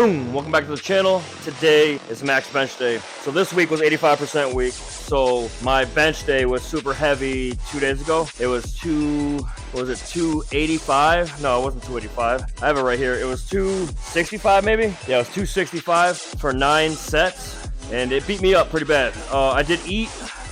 Boom! Welcome back to the channel. Today is max bench day. So this week was 85% week. So my bench day was super heavy 2 days ago. It was 285? No, it wasn't 285. I have it right here. It was 265 maybe? Yeah, it was 265 for 9 sets. And it beat me up pretty bad. I did eat.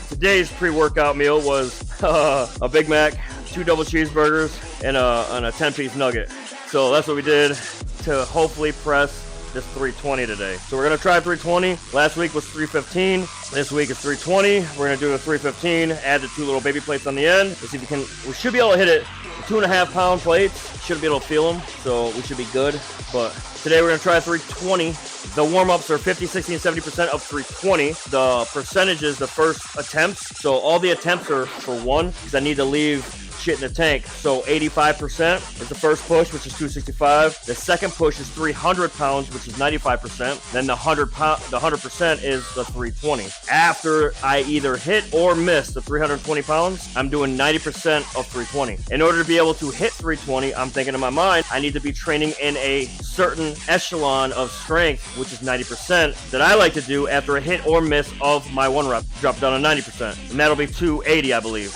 Today's pre-workout meal was a Big Mac, 2 double cheeseburgers, and a 10-piece nugget. So that's what we did to hopefully press this 320 today. So we're gonna try 320. Last week was 315. This week is 320. We're gonna do a 315, add the 2 little baby plates on the end. Let's see if we can, we should be able to hit it. 2.5 pound plates, should be able to feel them, so we should be good. But today we're gonna try 320. The warm-ups are 50, 60, and 70% of 320. The percentages, the first attempts. So all the attempts are for 1, because I need to leave shit in the tank. So 85% is the first push, which is 265. The second push is 300 pounds, which is 95%. Then the 100% is the 320. After I either hit or miss the 320 pounds, I'm doing 90% of 320. In order to be able to hit 320, I'm thinking in my mind, I need to be training in a certain echelon of strength, which is 90%, that I like to do after a hit or miss of my 1 rep. Drop down to 90%. And that'll be 280, I believe.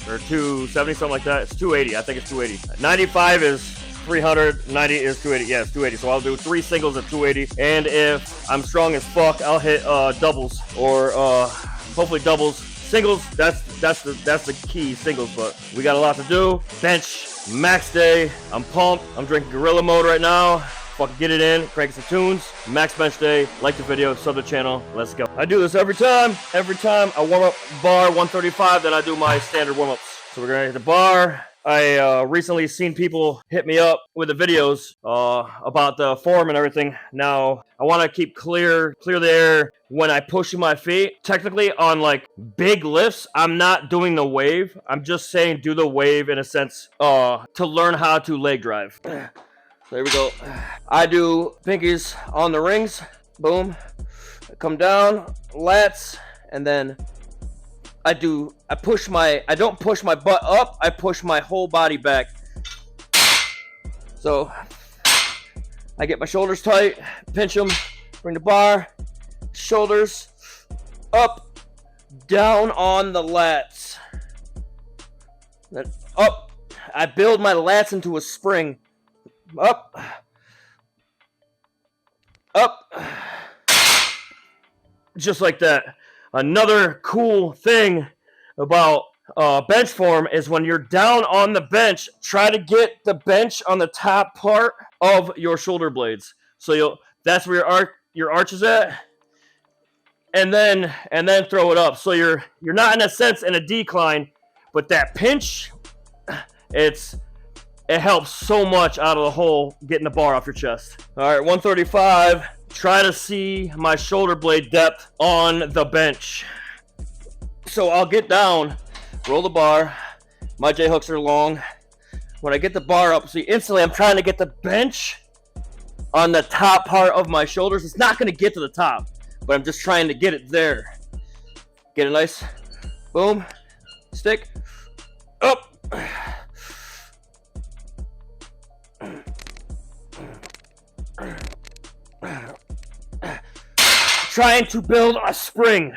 Or 270, something like that. It's 280. I think it's 280. 95 is 300. 90 is 280. Yeah, it's 280. So I'll do 3 singles at 280. And if I'm strong as fuck, I'll hit doubles or hopefully doubles. Singles, that's the key, singles. But we got a lot to do. Bench, max day. I'm pumped. I'm drinking Gorilla Mode right now. Fucking get it in, crank some tunes. Max bench day. Like the video, sub the channel. Let's go. I do this every time. Every time I warm up bar 135, then I do my standard warm ups. So we're gonna hit the bar. I recently seen people hit me up with the videos about the form and everything. Now I want to keep clear the air when I push my feet. Technically on like big lifts, I'm not doing the wave. I'm just saying do the wave in a sense to learn how to leg drive. So here we go. I do pinkies on the rings. Boom. I come down, lats, and then I don't push my butt up, I push my whole body back. So I get my shoulders tight, pinch them, bring the bar, shoulders up, down on the lats. Then up. I build my lats into a spring. Up, just like that. Another cool thing about bench form is when you're down on the bench, try to get the bench on the top part of your shoulder blades. So that's where your arch is at, and then throw it up. So you're not in a sense in a decline, but that pinch, it helps so much out of the hole getting the bar off your chest. All right, 135. Try to see my shoulder blade depth on the bench. So I'll get down, roll the bar. My J hooks are long. When I get the bar up, see, instantly I'm trying to get the bench on the top part of my shoulders. It's not going to get to the top, but I'm just trying to get it there. Get a nice boom, stick, up. Trying to build a spring.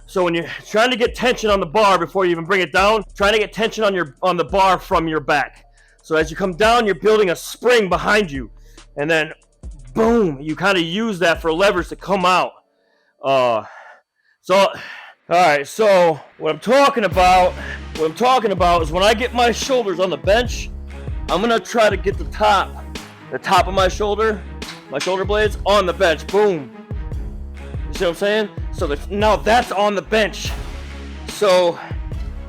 So when you're trying to get tension on the bar before you even bring it down, trying to get tension on the bar from your back. So as you come down, you're building a spring behind you, and then boom, you kind of use that for leverage to come out. All right, so what I'm talking about is when I get my shoulders on the bench, I'm gonna try to get the top of my shoulder blades on the bench. Boom. You see what I'm saying? So now that's on the bench. So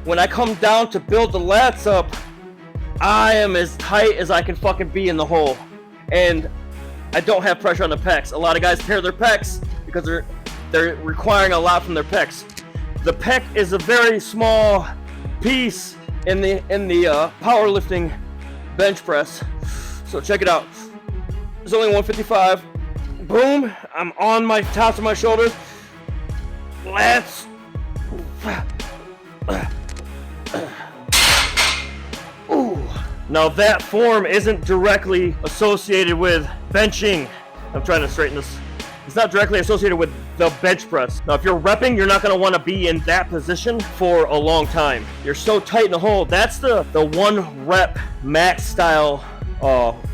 when I come down to build the lats up, I am as tight as I can fucking be in the hole. And I don't have pressure on the pecs. A lot of guys tear their pecs because they're requiring a lot from their pecs. The pec is a very small piece in the powerlifting bench press. So check it out. It's only 155. Boom. I'm on my tops of my shoulders. Lats. Ooh. Now that form isn't directly associated with benching. I'm trying to straighten this. It's not directly associated with the bench press. Now, if you're repping, you're not gonna wanna be in that position for a long time. You're so tight in the hole. That's the 1 rep max style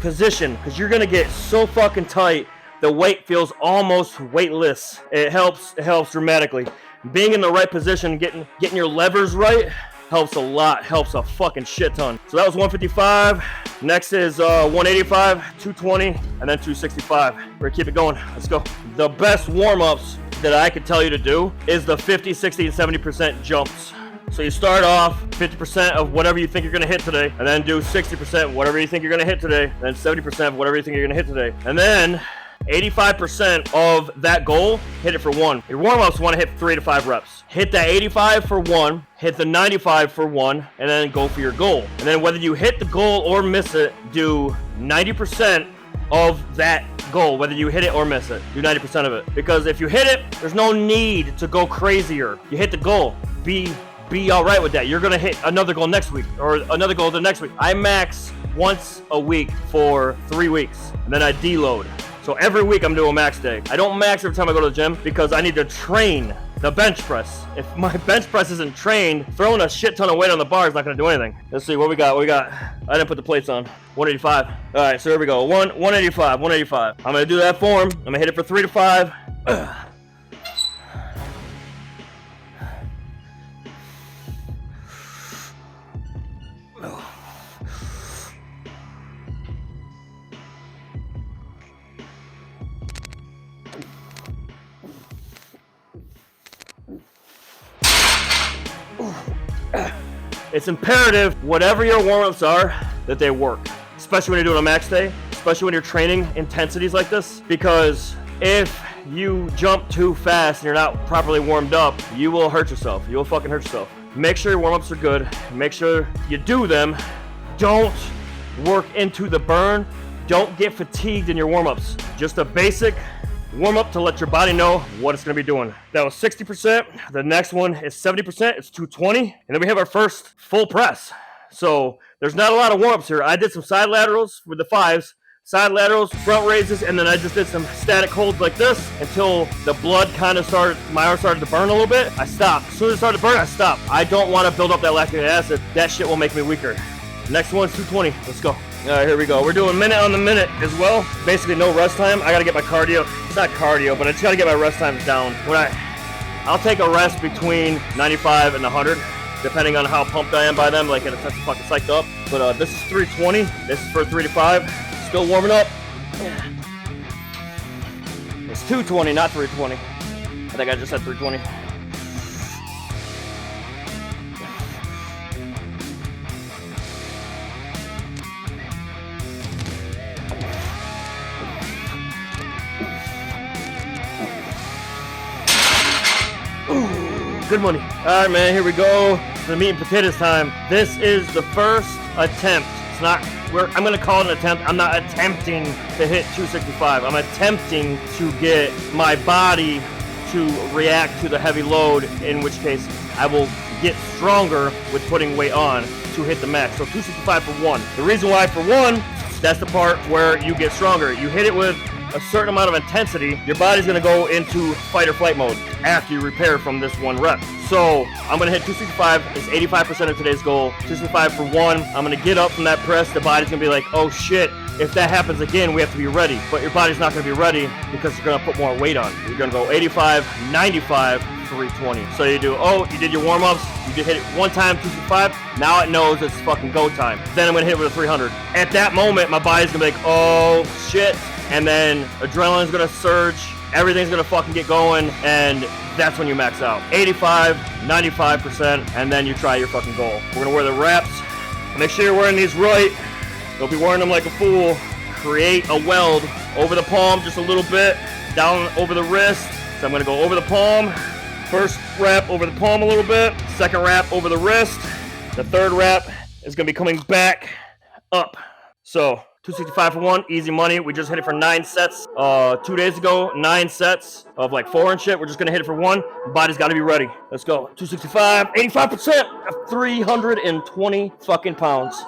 position, because you're gonna get so fucking tight, the weight feels almost weightless. It helps dramatically. Being in the right position, getting your levers right, helps a lot, helps a fucking shit ton. So that was 155. Next is 185, 220, and then 265. We're gonna keep it going. Let's go. The best warm-ups that I could tell you to do is the 50, 60, and 70% jumps. So you start off 50% of whatever you think you're gonna hit today, and then do 60% whatever you think you're gonna hit today, and then 70% of whatever you think you're gonna hit today. And then 85% of that goal, hit it for 1. Your warm-ups want to hit 3 to 5 reps. Hit that 85 for 1, hit the 95 for 1, and then go for your goal. And then whether you hit the goal or miss it, do 90% of that goal, whether you hit it or miss it. Do 90% of it. Because if you hit it, there's no need to go crazier. You hit the goal. Be all right with that. You're going to hit another goal next week or another goal the next week. I max once a week for 3 weeks, and then I deload. So every week I'm doing max day. I don't max every time I go to the gym because I need to train the bench press. If my bench press isn't trained, throwing a shit ton of weight on the bar is not gonna do anything. Let's see what we got. I didn't put the plates on. 185. All right, so here we go. 185, 185. I'm gonna do that form. I'm gonna hit it for 3 to 5. It's imperative, whatever your warm-ups are, that they work. Especially when you're doing a max day, especially when you're training intensities like this, because if you jump too fast and you're not properly warmed up, you will hurt yourself. You will fucking hurt yourself. Make sure your warm-ups are good. Make sure you do them. Don't work into the burn. Don't get fatigued in your warm-ups. Just a basic warm-up to let your body know what it's going to be doing. That was 60%. The next one is 70%. It's 220. And then we have our first full press. So there's not a lot of warm-ups here. I did some side laterals with the 5s, side laterals, front raises, and then I just did some static holds like this until the blood kind of started, my arm started to burn a little bit. I stopped. As soon as it started to burn, I stopped. I don't want to build up that lactic acid. That shit will make me weaker. Next one's 220. Let's go. All right, here we go. We're doing minute on the minute as well. Basically no rest time. I got to get my cardio. It's not cardio, but I just got to get my rest times down. I'll take a rest between 95 and 100, depending on how pumped I am by them. Like, in a sense of fucking psyched up. But this is 320. This is for 3 to 5. Still warming up. It's 220, not 320. I think I just said 320. Good money. All right, man, here we go. The meat and potatoes time. This is the first attempt. It's not, I'm gonna call it an attempt. I'm not attempting to hit 265. I'm attempting to get my body to react to the heavy load, in which case I will get stronger with putting weight on to hit the max. So 265 for 1. The reason why for 1, that's the part where you get stronger. You hit it with a certain amount of intensity, your body's gonna go into fight or flight mode after you repair from this 1 rep. So I'm gonna hit 265, it's 85% of today's goal. 265 for 1, I'm gonna get up from that press, the body's gonna be like, oh shit, if that happens again, we have to be ready. But your body's not gonna be ready because you're gonna put more weight on. You're gonna go 85, 95, 320. So you did your warm-ups, you just hit it 1 time, 265, now it knows it's fucking go time. Then I'm gonna hit it with a 300. At that moment, my body's gonna be like, oh shit, and then adrenaline's gonna surge, everything's gonna fucking get going, and that's when you max out. 85, 95%, and then you try your fucking goal. We're gonna wear the wraps. Make sure you're wearing these right. Don't be wearing them like a fool. Create a weld over the palm just a little bit, down over the wrist. So I'm gonna go over the palm. First wrap over the palm a little bit, second wrap over the wrist. The third wrap is gonna be coming back up. So 265 for 1, easy money. We just hit it for 9 sets 2 days ago. 9 sets of like 4 and shit. We're just gonna hit it for 1. Body's gotta be ready. Let's go. 265, 85% of 320 fucking pounds.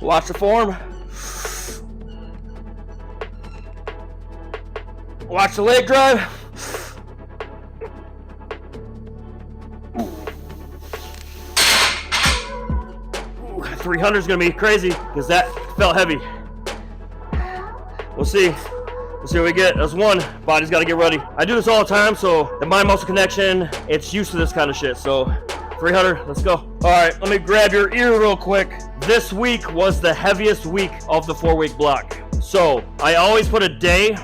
Watch the form. Watch the leg drive. 300 is gonna be crazy because that felt heavy. We'll see. We'll see what we get. That's one. Body's got to get ready. I do this all the time, so the mind-muscle connection, it's used to this kind of shit. So 300, let's go. All right, let me grab your ear real quick. This week was the heaviest week of the 4-week block. So I always put a day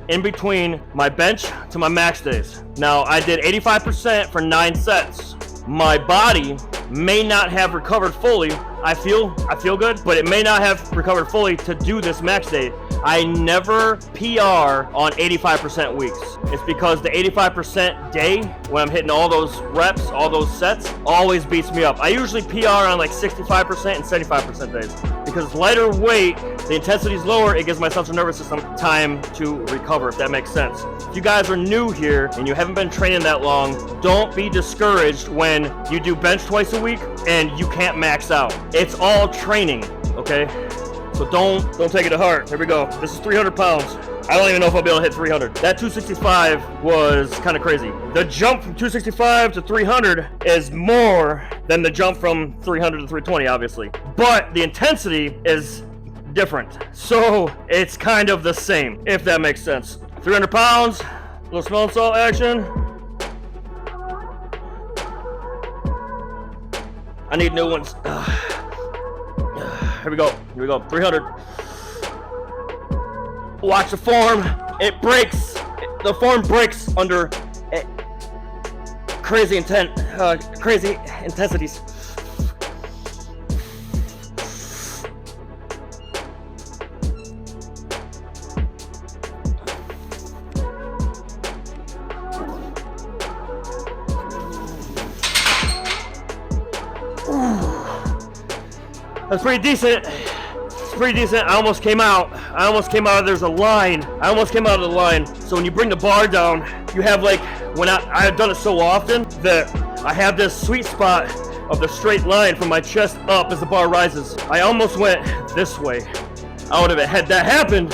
in between my bench to my max days. Now I did 85% for 9 sets. My body may not have recovered fully. I feel good, but it may not have recovered fully to do this max day. I never PR on 85% weeks. It's because the 85% day, when I'm hitting all those reps, all those sets, always beats me up. I usually PR on like 65% and 75% days. Because it's lighter weight, the intensity is lower, it gives my central nervous system time to recover, if that makes sense. If you guys are new here and you haven't been training that long, don't be discouraged when you do bench twice a week and you can't max out. It's all training, okay? So don't take it to heart. Here we go. This is 300 pounds. I don't even know if I'll be able to hit 300. That 265 was kind of crazy. The jump from 265 to 300 is more than the jump from 300 to 320, obviously. But the intensity is different. So it's kind of the same, if that makes sense. 300 pounds, a little smelling salt action. I need new ones. Here we go. 300. Watch the form. It breaks. The form breaks under crazy intensities. That's pretty decent. It's pretty decent. I almost came out. There's a line. I almost came out of the line. So when you bring the bar down, you have like, when I've done it so often that I have this sweet spot of the straight line from my chest up as the bar rises. I almost went this way. Had that happened,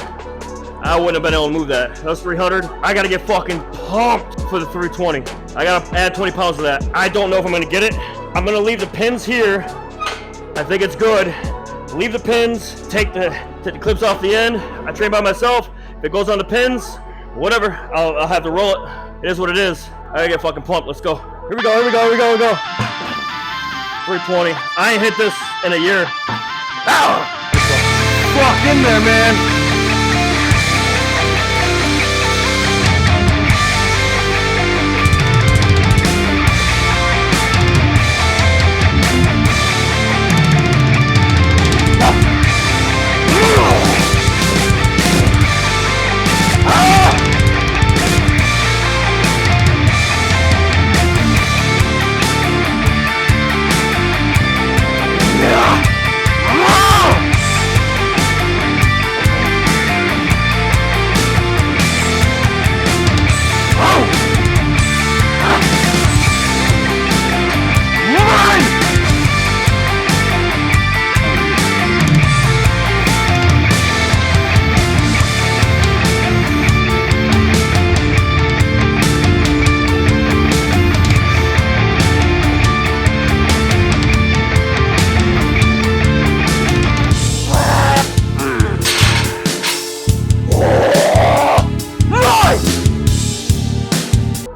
I wouldn't have been able to move that. That was 300. I gotta get fucking pumped for the 320. I gotta add 20 pounds to that. I don't know if I'm gonna get it. I'm gonna leave the pins here. I think it's good. Leave the pins, take the clips off the end. I train by myself. If it goes on the pins, whatever, I'll have to roll it. It is what it is. I gotta get fucking pumped. Let's go. Here we go. 320. I ain't hit this in a year. Ow! Fuck in there, man.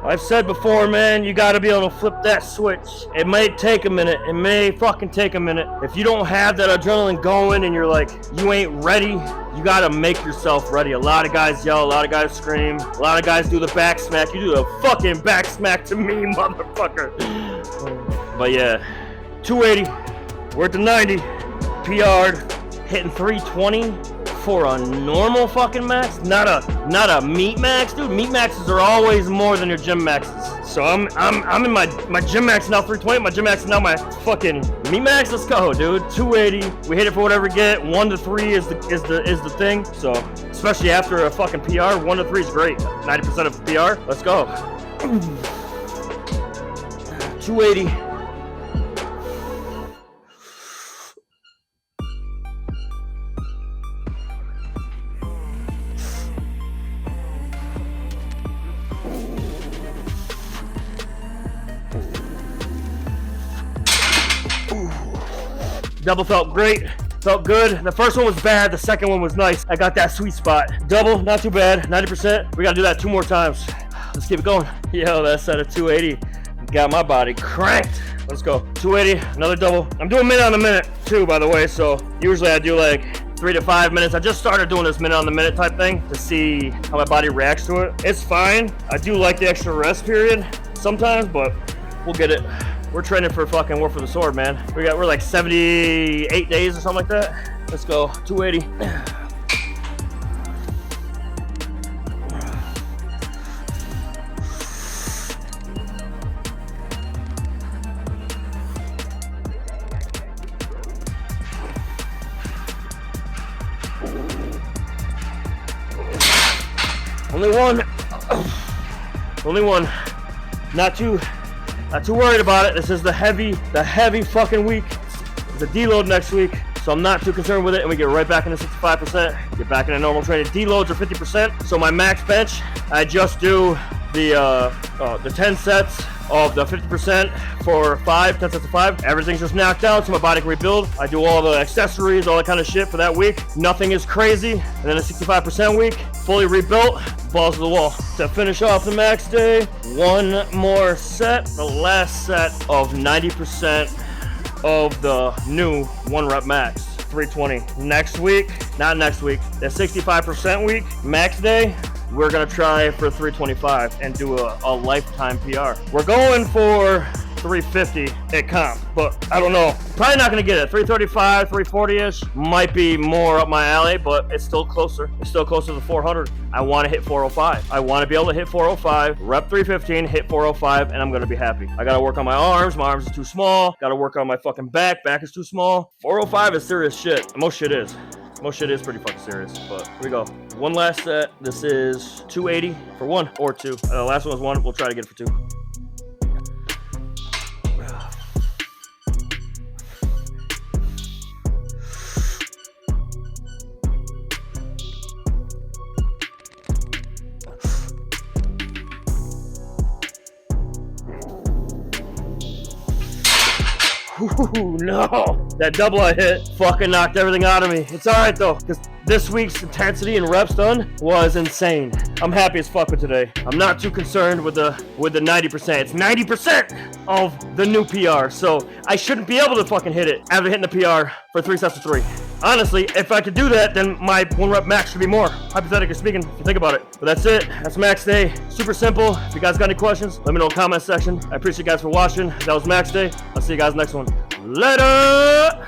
I've said before, man, you gotta be able to flip that switch. It may take a minute. It may fucking take a minute. If you don't have that adrenaline going and you're like, you ain't ready, you gotta make yourself ready. A lot of guys yell, a lot of guys scream, a lot of guys do the back smack. You do the fucking back smack to me, motherfucker. But yeah, 280, we're at the 90, PR'd, hitting 320. For a normal fucking max, not a meat max, dude. Meat maxes are always more than your gym maxes. So I'm in my gym max now 320. My gym max is now my fucking meat max. Let's go, dude. 280. We hit it for whatever we get. 1 to 3 is the thing. So especially after a fucking PR, 1 to 3 is great. 90% of PR. Let's go. 280. Double felt great. Felt good. The first one was bad. The second one was nice. I got that sweet spot. Double, not too bad. 90%. We gotta do that 2 more times. Let's keep it going. Yo, that set of 280 got my body cranked. Let's go. 280, another double. I'm doing minute on the minute too, by the way. So usually I do like 3 to 5 minutes. I just started doing this minute on the minute type thing to see how my body reacts to it. It's fine. I do like the extra rest period sometimes, but we'll get it. We're training for fucking War for the Sword, man. We're like 78 days or something like that. Let's go. 280. Only one. Only one. Not too worried about it. This is the heavy fucking week. It's a deload next week, so I'm not too concerned with it, and we get right back into 65%. Get back into normal training. Deloads are 50%. So my max bench, I just do the 10 sets of the 50% for 10 sets of 5. Everything's just knocked out so my body can rebuild. I do all the accessories, all that kind of shit for that week. Nothing is crazy. And then a 65% week, fully rebuilt, balls to the wall. To finish off the max day, one more set, the last set of 90% of the new 1 rep max, 320. Next week, not next week, the 65% week, max day, we're gonna try for 325 and do a lifetime PR. We're going for 350 at comp, but I don't know. Probably not gonna get it. 335, 340-ish might be more up my alley, but it's still closer. It's still closer to 400. I wanna hit 405. I wanna be able to hit 405, rep 315, hit 405, and I'm gonna be happy. I gotta work on my arms. My arms are too small. Gotta work on my fucking back. Back is too small. 405 is serious shit. Most shit is. Most shit is pretty fucking serious, but here we go. One last set. This is 280 for 1 or 2. Last one was 1. We'll try to get it for 2. Ooh, no. That double I hit fucking knocked everything out of me. It's all right though, because this week's intensity and reps done was insane. I'm happy as fuck with today. I'm not too concerned with the 90%. It's 90% of the new PR, so I shouldn't be able to fucking hit it after hitting the PR for 3 sets of 3. Honestly, if I could do that, then my 1 rep max should be more, hypothetically speaking, if you think about it. But that's it. That's max day. Super simple. If you guys got any questions, let me know in the comment section. I appreciate you guys for watching. That was max day. I'll see you guys next one. Later!